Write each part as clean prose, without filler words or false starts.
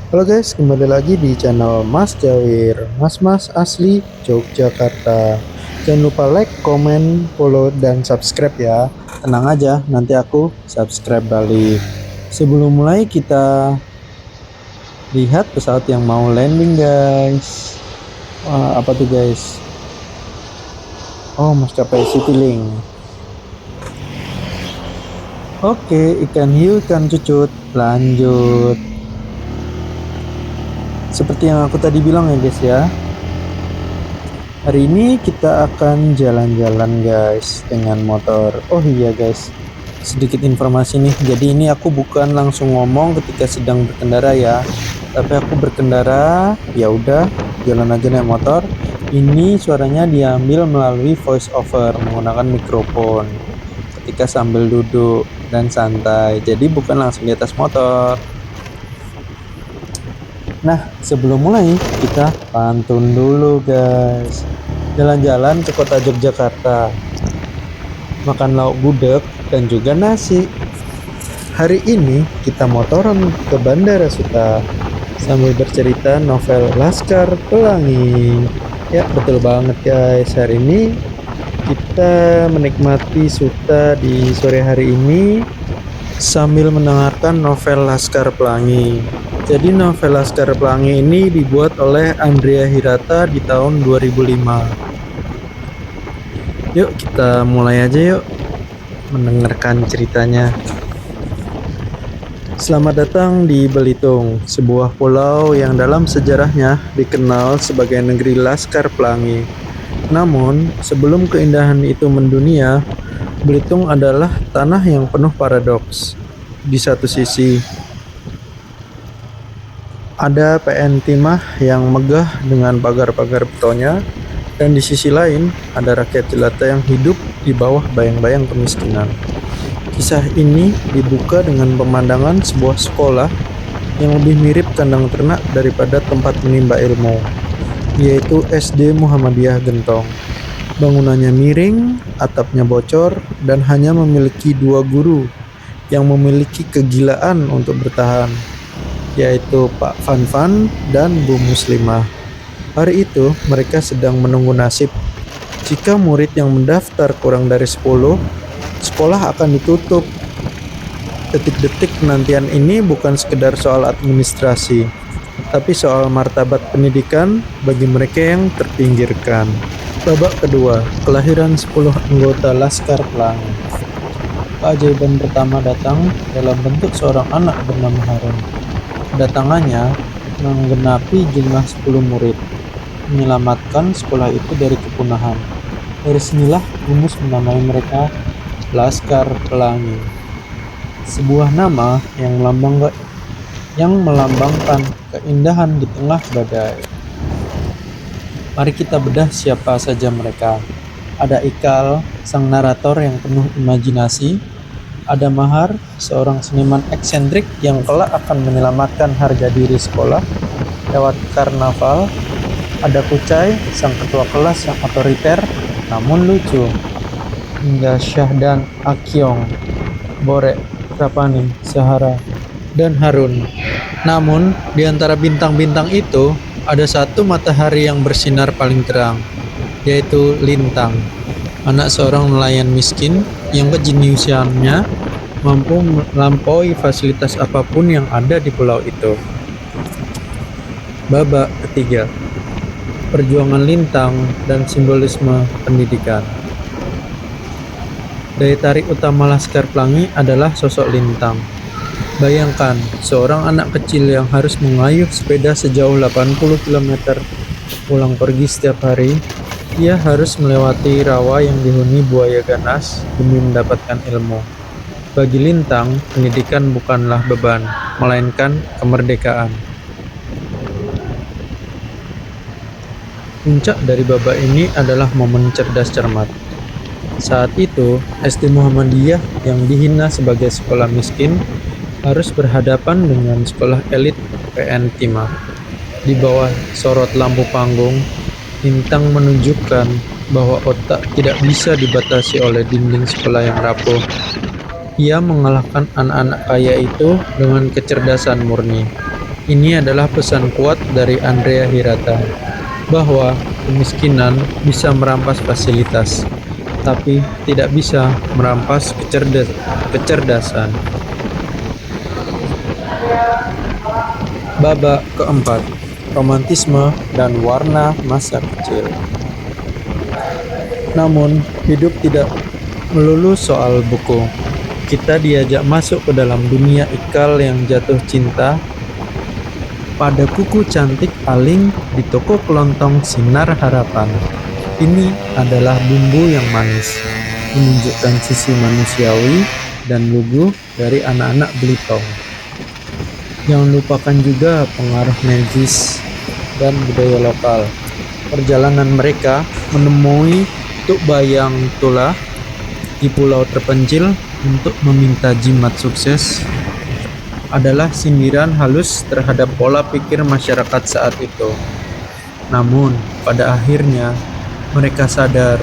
Halo guys, kembali lagi di channel Mas Jawir, Mas-mas asli Yogyakarta. Jangan lupa like, komen, follow, dan subscribe ya. Tenang aja, nanti aku subscribe balik. Sebelum mulai kita lihat pesawat yang mau landing guys. Wah, apa tuh guys? Oh, maskapai Citylink. Oke, ikan hiu, ikan cucut. Lanjut. Seperti yang aku tadi bilang ya guys ya. Hari ini kita akan jalan-jalan guys dengan motor. Oh iya guys, sedikit informasi nih. Jadi ini aku bukan langsung ngomong ketika sedang berkendara ya, tapi aku berkendara ya udah jalan aja naik motor. Ini suaranya diambil melalui voice over menggunakan mikrofon ketika sambil duduk dan santai. Jadi bukan langsung di atas motor. Nah, sebelum mulai kita pantun dulu guys. Jalan-jalan ke kota Yogyakarta, makan lauk gudeg dan juga nasi. Hari ini kita motoran ke Bandara Suta sambil bercerita novel Laskar Pelangi. Ya betul banget guys, hari ini kita menikmati Suta di sore hari ini sambil mendengarkan novel Laskar Pelangi. Jadi novel Laskar Pelangi ini dibuat oleh Andrea Hirata di tahun 2005. Yuk kita mulai aja yuk mendengarkan ceritanya. Selamat datang di Belitung, sebuah pulau yang dalam sejarahnya dikenal sebagai negeri Laskar Pelangi. Namun, sebelum keindahan itu mendunia, Belitung adalah tanah yang penuh paradoks. Di satu sisi, ada PN Timah yang megah dengan pagar-pagar betonnya, dan di sisi lain ada rakyat jelata yang hidup di bawah bayang-bayang kemiskinan. Kisah ini dibuka dengan pemandangan sebuah sekolah yang lebih mirip kandang ternak daripada tempat menimba ilmu, yaitu SD Muhammadiyah Gentong. Bangunannya miring, atapnya bocor, dan hanya memiliki dua guru yang memiliki kegilaan untuk bertahan, yaitu Pak Fanfan dan Bu Muslimah. Hari itu mereka sedang menunggu nasib. Jika murid yang mendaftar kurang dari 10, sekolah akan ditutup. Detik-detik penantian ini bukan sekedar soal administrasi, tapi soal martabat pendidikan bagi mereka yang terpinggirkan. Babak kedua, kelahiran 10 anggota Laskar Pelangi. Keajaiban pertama datang dalam bentuk seorang anak bernama Harun. Kedatangannya menggenapi jumlah 10 murid, menyelamatkan sekolah itu dari kepunahan. Dari sinilah rumus menamai mereka Laskar Pelangi, sebuah nama yang melambangkan keindahan di tengah badai. Mari kita bedah siapa saja mereka. Ada Ikal, sang narator yang penuh imajinasi. Ada Mahar, seorang seniman eksentrik yang kelak akan menyelamatkan harga diri sekolah lewat karnaval. Ada Kucai, sang ketua kelas yang otoriter namun lucu. Hingga Syahdan Akyong, Borek, Rapani, Sahara, dan Harun. Namun, di antara bintang-bintang itu, ada satu matahari yang bersinar paling terang, yaitu Lintang, anak seorang nelayan miskin yang kejeniusannya mampu melampaui fasilitas apapun yang ada di pulau itu. Babak ketiga, perjuangan Lintang dan simbolisme pendidikan. Daya tarik utama Laskar Pelangi adalah sosok Lintang. Bayangkan, seorang anak kecil yang harus mengayuh sepeda sejauh 80 km pulang pergi setiap hari. Ia harus melewati rawa yang dihuni buaya ganas demi mendapatkan ilmu. Bagi Lintang, pendidikan bukanlah beban, melainkan kemerdekaan. Puncak dari babak ini adalah momen cerdas cermat. Saat itu, SD Muhammadiyah yang dihina sebagai sekolah miskin harus berhadapan dengan sekolah elit PN Timah. Di bawah sorot lampu panggung, Lintang menunjukkan bahwa otak tidak bisa dibatasi oleh dinding sekolah yang rapuh. Ia mengalahkan anak-anak kaya itu dengan kecerdasan murni. Ini adalah pesan kuat dari Andrea Hirata bahwa kemiskinan bisa merampas fasilitas, tapi tidak bisa merampas kecerdasan. Babak keempat, romantisme dan warna masa kecil. Namun, hidup tidak melulu soal buku. Kita diajak masuk ke dalam dunia Ikal yang jatuh cinta pada kuku cantik Aling di toko kelontong Sinar Harapan. Ini adalah bumbu yang manis, menunjukkan sisi manusiawi dan lugu dari anak-anak Belitung. Jangan lupakan juga pengaruh magis dan budaya lokal. Perjalanan mereka menemui Tuk Bayang Tulah di pulau terpencil untuk meminta jimat sukses adalah sindiran halus terhadap pola pikir masyarakat saat itu. Namun, pada akhirnya mereka sadar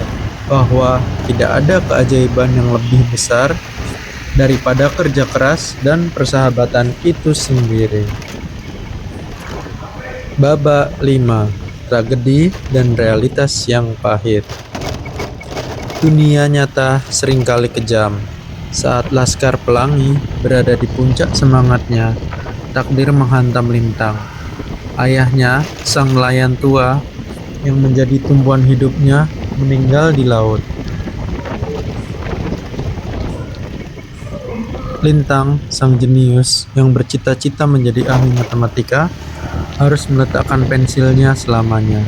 bahwa tidak ada keajaiban yang lebih besar daripada kerja keras dan persahabatan itu sendiri. Babak 5, tragedi dan realitas yang pahit. Dunia nyata seringkali kejam. Saat Laskar Pelangi berada di puncak semangatnya, takdir menghantam Lintang. Ayahnya, sang nelayan tua yang menjadi tumpuan hidupnya, meninggal di laut. Lintang, sang jenius yang bercita-cita menjadi ahli matematika, harus meletakkan pensilnya selamanya.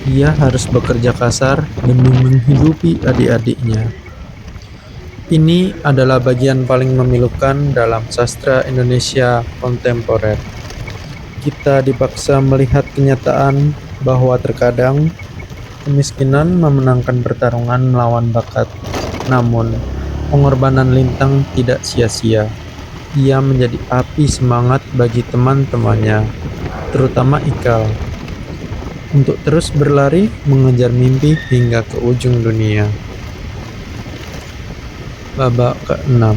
Ia harus bekerja kasar demi menghidupi adik-adiknya. Ini adalah bagian paling memilukan dalam sastra Indonesia kontemporer. Kita dipaksa melihat kenyataan bahwa terkadang kemiskinan memenangkan pertarungan melawan bakat. Namun, pengorbanan Lintang tidak sia-sia. Ia menjadi api semangat bagi teman-temannya, terutama Ikal, untuk terus berlari mengejar mimpi hingga ke ujung dunia. Babak ke-6,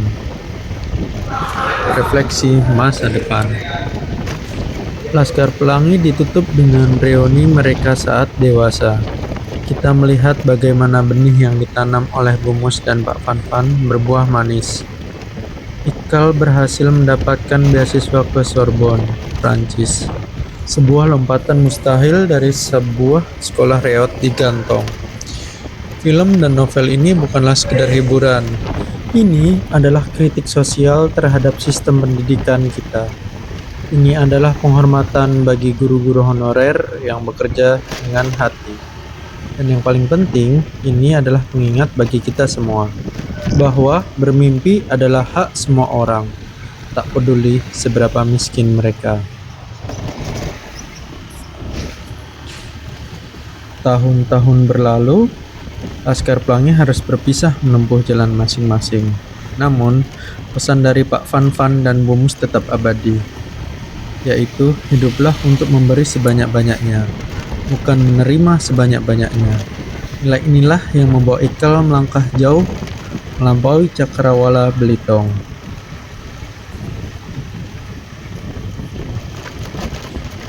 refleksi masa depan. Laskar Pelangi ditutup dengan reuni mereka saat dewasa. Kita melihat bagaimana benih yang ditanam oleh Bumus dan Pak Fanfan berbuah manis. Ikal berhasil mendapatkan beasiswa ke Sorbonne, Prancis. Sebuah lompatan mustahil dari sebuah sekolah reot di Gantong. Film dan novel ini bukanlah sekedar hiburan. Ini adalah kritik sosial terhadap sistem pendidikan kita. Ini adalah penghormatan bagi guru-guru honorer yang bekerja dengan hati. Dan yang paling penting, ini adalah pengingat bagi kita semua bahwa bermimpi adalah hak semua orang, tak peduli seberapa miskin mereka. Tahun-tahun berlalu, Laskar Pelangi harus berpisah menempuh jalan masing-masing. Namun, pesan dari Pak Fanfan dan Bumus tetap abadi, yaitu hiduplah untuk memberi sebanyak-banyaknya, bukan menerima sebanyak-banyaknya. Nilai inilah yang membawa Ikal melangkah jauh melampaui cakrawala Belitung.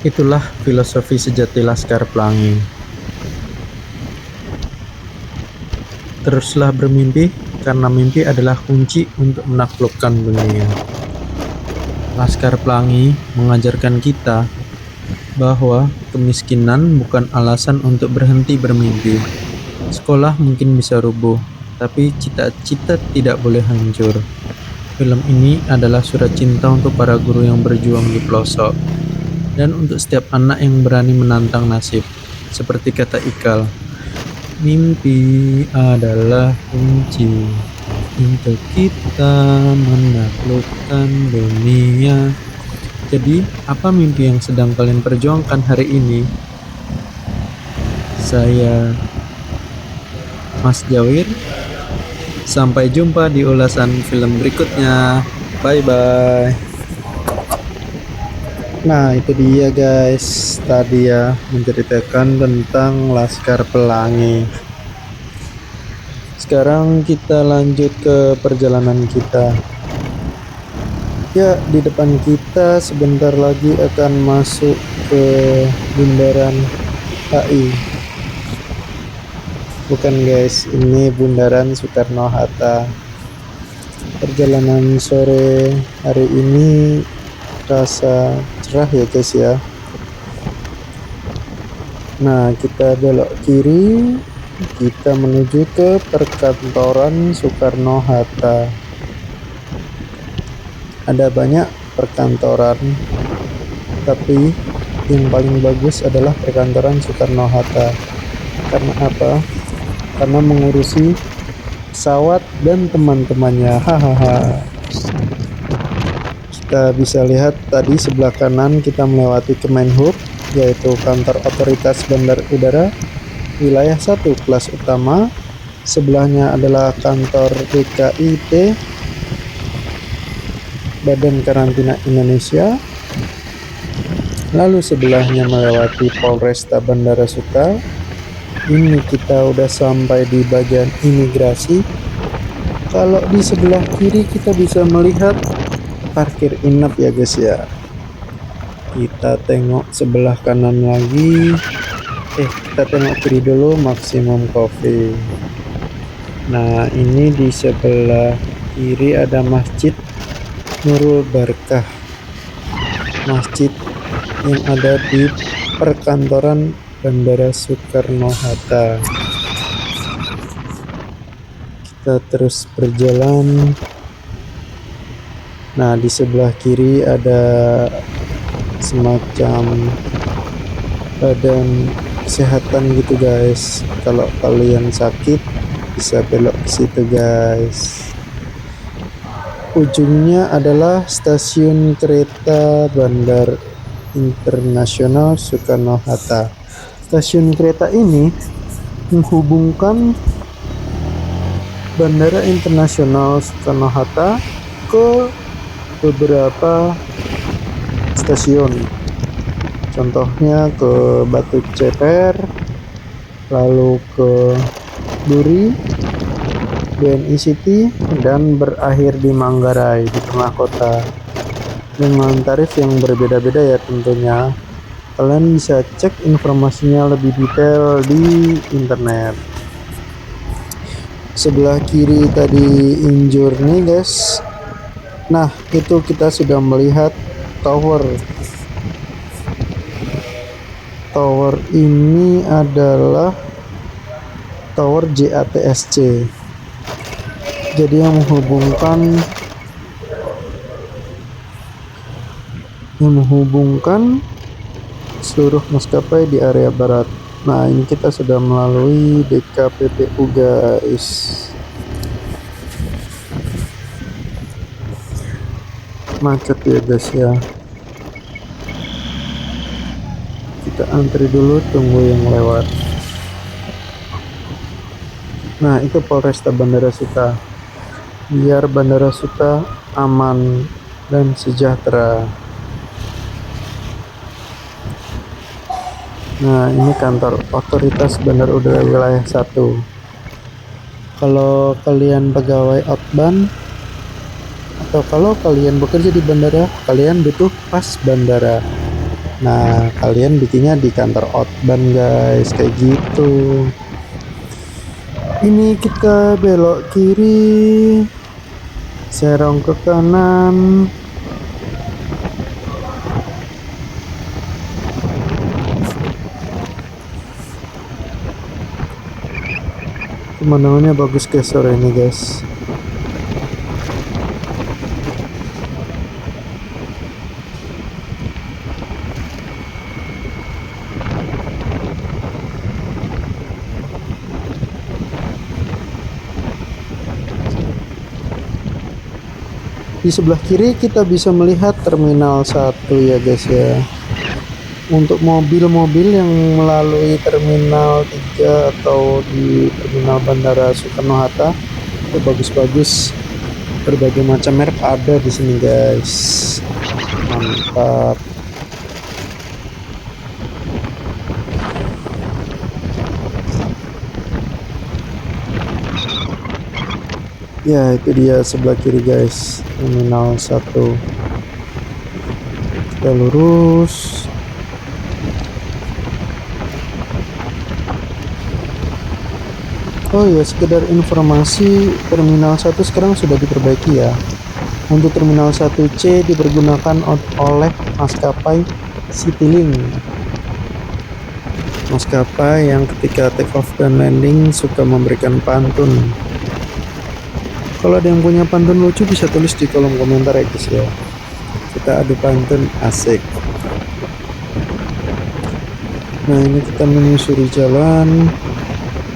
Itulah filosofi sejati Laskar Pelangi. Teruslah bermimpi, karena mimpi adalah kunci untuk menaklukkan dunia. Laskar Pelangi mengajarkan kita bahwa kemiskinan bukan alasan untuk berhenti bermimpi. Sekolah mungkin bisa rubuh, tapi cita-cita tidak boleh hancur. Film ini adalah surat cinta untuk para guru yang berjuang di pelosok, dan untuk setiap anak yang berani menantang nasib. Seperti kata Ikal, mimpi adalah kunci untuk kita menaklukkan dunia. Jadi, apa mimpi yang sedang kalian perjuangkan hari ini? Saya Mas Jawir. Sampai jumpa di ulasan film berikutnya. Bye-bye. Nah, itu dia guys, tadi ya menceritakan tentang Laskar Pelangi. Sekarang kita lanjut ke perjalanan kita. Ya, di depan kita sebentar lagi akan masuk ke Bundaran HI. Bukan guys, ini Bundaran Soekarno-Hatta. Perjalanan sore hari ini rasa cerah ya guys ya. Nah, kita belok kiri, kita menuju ke perkantoran Soekarno-Hatta. Ada banyak perkantoran, tapi yang paling bagus adalah perkantoran Soekarno-Hatta. Karena apa? Karena mengurusi pesawat dan teman-temannya. Hahaha. Kita bisa lihat tadi sebelah kanan kita melewati Kemenhub, yaitu kantor otoritas bandar udara wilayah 1 kelas utama. Sebelahnya adalah kantor BKIT, Badan Karantina Indonesia. Lalu sebelahnya melewati Polresta Bandara Suta. Ini kita udah sampai di bagian imigrasi. Kalau di sebelah kiri kita bisa melihat parkir inap ya guys ya. Kita tengok sebelah kanan lagi. Kita tengok kiri dulu, Maksimum Coffee. Nah, ini di sebelah kiri ada Masjid Nurul Barkah, masjid yang ada di perkantoran Bandara Soekarno-Hatta. Kita terus berjalan. Nah, di sebelah kiri ada semacam badan kesehatan gitu guys. Kalau kalian sakit bisa belok ke situ guys. Ujungnya adalah stasiun kereta Bandar Internasional Soekarno-Hatta. Stasiun kereta ini menghubungkan Bandara Internasional Soekarno-Hatta ke beberapa stasiun. Contohnya ke Batu Ceper, lalu ke Duri, BNI City, dan berakhir di Manggarai di tengah kota dengan tarif yang berbeda-beda ya tentunya. Kalian bisa cek informasinya lebih detail di internet. Sebelah kiri tadi injur nih guys. Nah, itu kita sudah melihat tower. Tower ini adalah tower JATSC. Jadi yang menghubungkan seluruh maskapai di area barat. Nah, ini kita sudah melalui DKPPU guys. Macet ya guys ya. Kita antri dulu, tunggu yang lewat. Nah, itu Polresta Bandara Suta. Biar Bandara Suta aman dan sejahtera. Nah, ini kantor otoritas Bandar Udara Wilayah 1. Kalau kalian pegawai outbound atau kalau kalian bekerja di bandara, kalian butuh pas bandara. Nah, kalian bikinnya di kantor outbound guys, kayak gitu. Ini kita belok kiri, serong ke kanan. Pemandangannya bagus guys sore ini guys. Di sebelah kiri kita bisa melihat Terminal 1 ya guys ya. Untuk mobil-mobil yang melalui Terminal 3 atau di Terminal Bandara Soekarno-Hatta itu bagus-bagus. Berbagai macam merek ada di sini guys. Mantap. Ya, itu dia sebelah kiri guys, Terminal 1. Kita lurus. Oh ya, sekedar informasi, Terminal 1 sekarang sudah diperbaiki ya. Untuk Terminal 1C dipergunakan oleh maskapai Citylink. Maskapai yang ketika take off dan landing suka memberikan pantun. Kalau ada yang punya pantun lucu bisa tulis di kolom komentar ya guys ya. Kita adu pantun asik. Nah ini kita menyusuri jalan.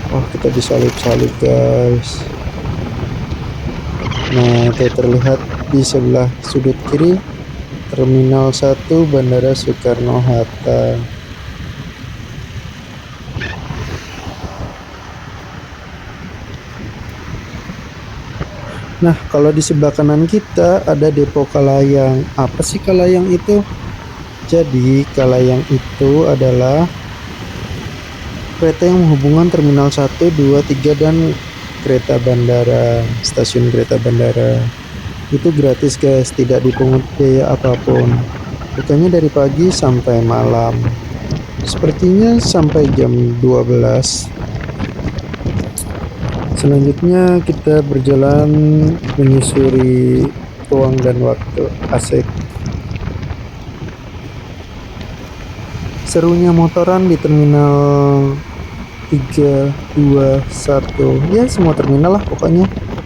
Wah kita disalip-salip guys. Nah itu terlihat di sebelah sudut kiri Terminal 1 Bandara Soekarno-Hatta. Nah kalau di sebelah kanan kita ada Depo Kalayang. Apa sih Kalayang itu? Jadi Kalayang itu adalah kereta yang menghubungkan Terminal 1, 2, 3 dan kereta bandara, stasiun kereta bandara. Itu gratis guys, tidak dipungut biaya apapun. Bukanya dari pagi sampai malam. Sepertinya sampai jam 12. Selanjutnya kita berjalan menyusuri ruang dan waktu asik. Serunya motoran di Terminal 3, 2, 1. Ya semua terminal lah pokoknya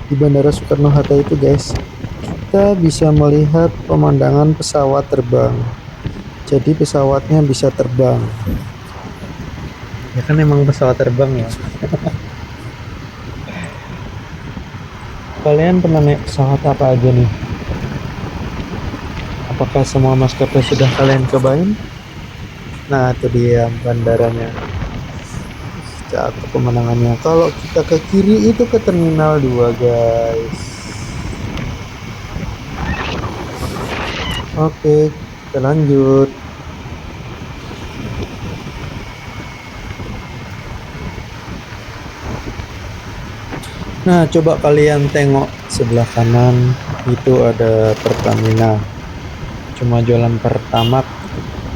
di Bandara Soekarno-Hatta itu guys. Kita bisa melihat pemandangan pesawat terbang. Jadi pesawatnya bisa terbang. Ya kan emang pesawat terbang ya. Kalian pernah naik pesawat apa aja nih? Apakah semua maskapai sudah kalian cobain? Nah itu dia bandaranya. Cakep pemandangannya. Kalau kita ke kiri itu ke Terminal 2 guys. Oke, kita lanjut. Nah, coba kalian tengok sebelah kanan itu ada Pertamina. Cuma jualan Pertamax.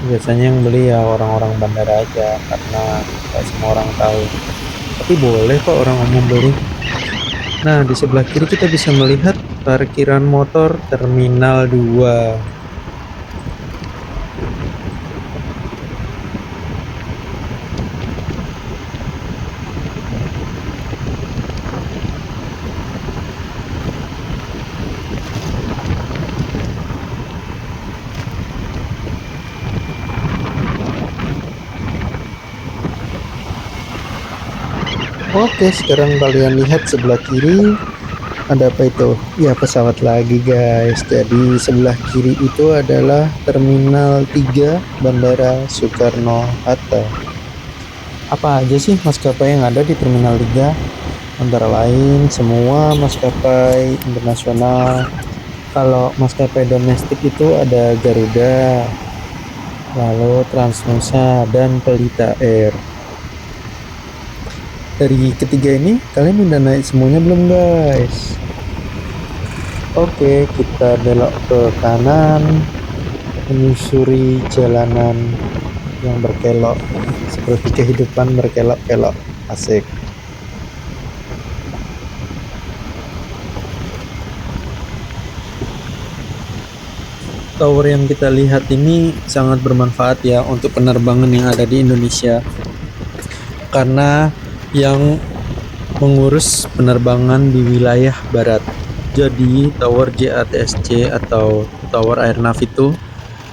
Biasanya yang beli ya orang-orang bandara aja karena gak semua orang tahu. Tapi boleh kok orang umum beli. Nah, di sebelah kiri kita bisa melihat parkiran motor Terminal 2. Oke, sekarang kalian lihat sebelah kiri ada apa itu? Ya, pesawat lagi guys. Jadi sebelah kiri itu adalah Terminal 3 Bandara Soekarno-Hatta. Apa aja sih maskapai yang ada di Terminal 3? Antara lain semua maskapai internasional. Kalau maskapai domestik itu ada Garuda, lalu Transnusa dan Pelita Air. Dari ketiga ini kalian udah naik semuanya belum guys? Oke, kita belok ke kanan menyusuri jalanan yang berkelok seperti kehidupan berkelok-kelok asik. Tower yang kita lihat ini sangat bermanfaat ya untuk penerbangan yang ada di Indonesia karena yang mengurus penerbangan di wilayah barat. Jadi Tower JATSC atau Tower Airnav itu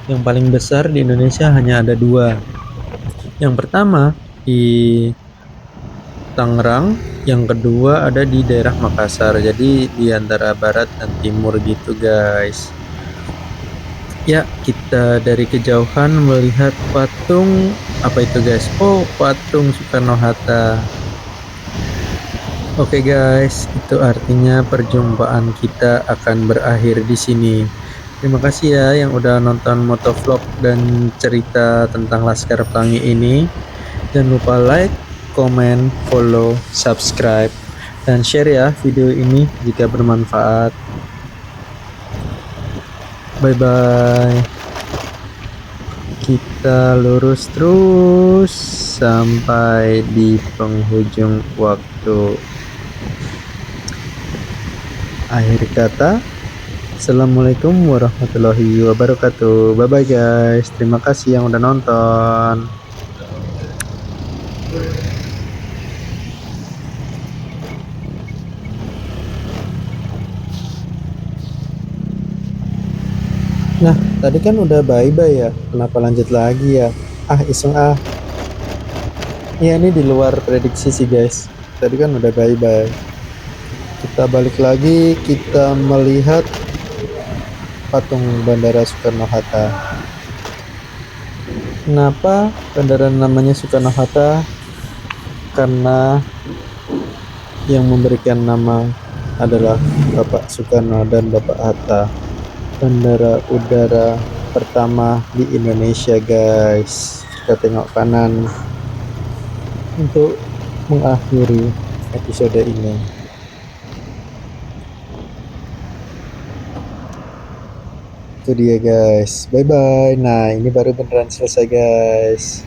yang paling besar di Indonesia hanya ada 2. Yang pertama di Tangerang, yang kedua ada di daerah Makassar. Jadi di antara barat dan timur gitu guys. Ya, kita dari kejauhan melihat patung apa itu guys? Oh, patung Soekarno-Hatta. Oke guys, itu artinya perjumpaan kita akan berakhir di sini. Terima kasih ya yang udah nonton motovlog dan cerita tentang Laskar Pelangi ini. Jangan lupa like, comment, follow, subscribe, dan share ya video ini jika bermanfaat. Bye bye. Kita lurus terus sampai di penghujung waktu. Akhir kata, Assalamualaikum warahmatullahi wabarakatuh. Bye bye guys. Terima kasih yang udah nonton. Nah, tadi kan udah bye bye ya. Kenapa lanjut lagi ya? Iseng ah. Ya ini di luar prediksi sih guys. Tadi kan udah bye bye. Kita balik lagi, kita melihat patung Bandara Soekarno-Hatta. Kenapa bandara namanya Soekarno-Hatta? Karena yang memberikan nama adalah Bapak Soekarno dan Bapak Hatta. Bandara udara pertama di Indonesia guys. Kita tengok kanan untuk mengakhiri episode ini. Itu dia guys, bye bye. Nah ini baru beneran selesai guys.